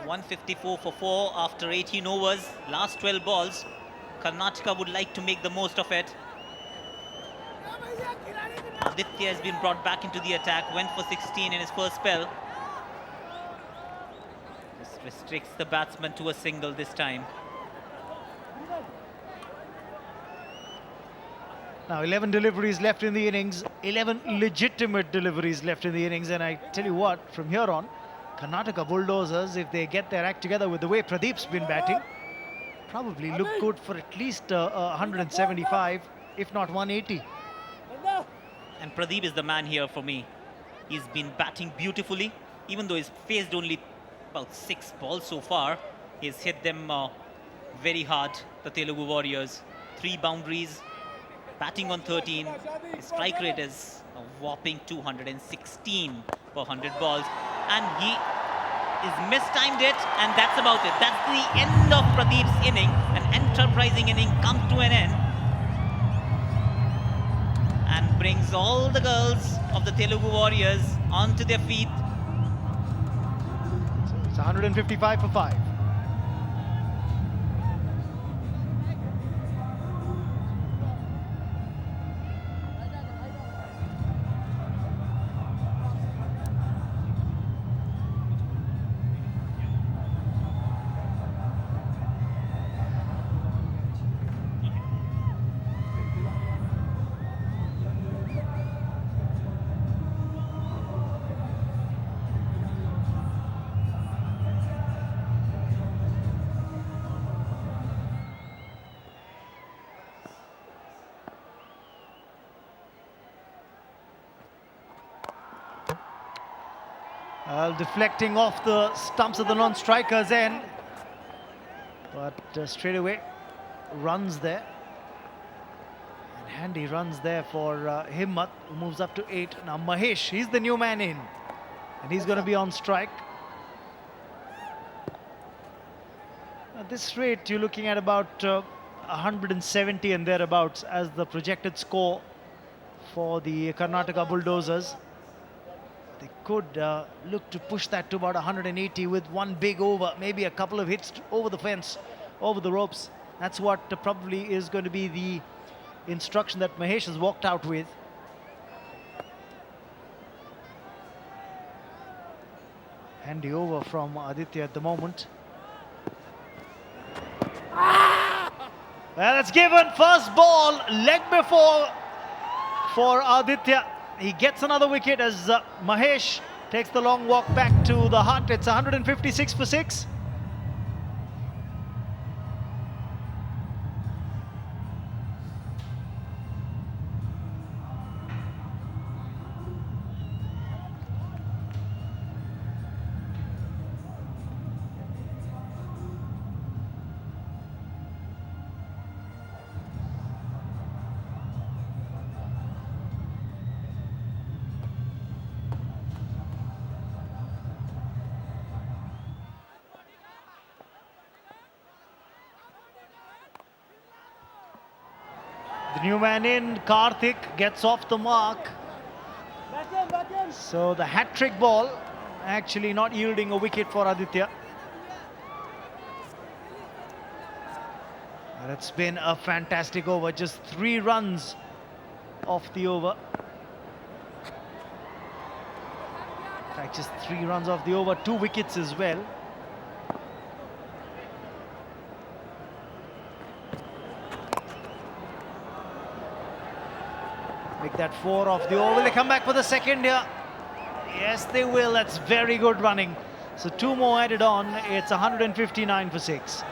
154 for 4 after 18 overs. Last 12 balls. Karnataka would like to make the most of it. Aditya has been brought back into the attack. Went for 16 in his first spell. Just restricts the batsman to a single this time. Now 11 deliveries left in the innings, 11 legitimate deliveries left in the innings, and I tell you what, from here on, Karnataka Bulldozers, if they get their act together with the way Pradeep's been batting, probably look good for at least 175, if not 180. And Pradeep is the man here for me. He's been batting beautifully, even though he's faced only about 6 balls so far. He's hit them very hard, the Telugu Warriors. 3 boundaries. Batting on 13, his strike rate is a whopping 216 per 100 balls, and he is mistimed it, and that's about it. That's the end of Pradeep's inning. An enterprising inning comes to an end and brings all the girls of the Telugu Warriors onto their feet. It's 155 for 5. Deflecting off the stumps of the non-strikers end, but straight away runs there, and handy runs there for Himmat, who moves up to 8. Now Mahesh, he's the new man in, and he's going to be on strike. At this rate, you're looking at about 170 and thereabouts as the projected score for the Karnataka Bulldozers. They could look to push that to about 180 with one big over, maybe a couple of hits over the fence, over the ropes. That's what probably is going to be the instruction that Mahesh has walked out with. Handy over from Aditya at the moment. Well, it's given. First ball, leg before for Aditya. He gets another wicket as Mahesh takes the long walk back to the hut. It's 156 for 6. The new man in, Karthik, gets off the mark. So the hat-trick ball actually not yielding a wicket for Aditya. And it's been a fantastic over, just 3 runs off the over. In fact, just 3 runs off the over, 2 wickets as well. Make that 4 off the over. Will they come back for the second here? Yes, they will. That's very good running. So 2 more added on. It's 159 for 6.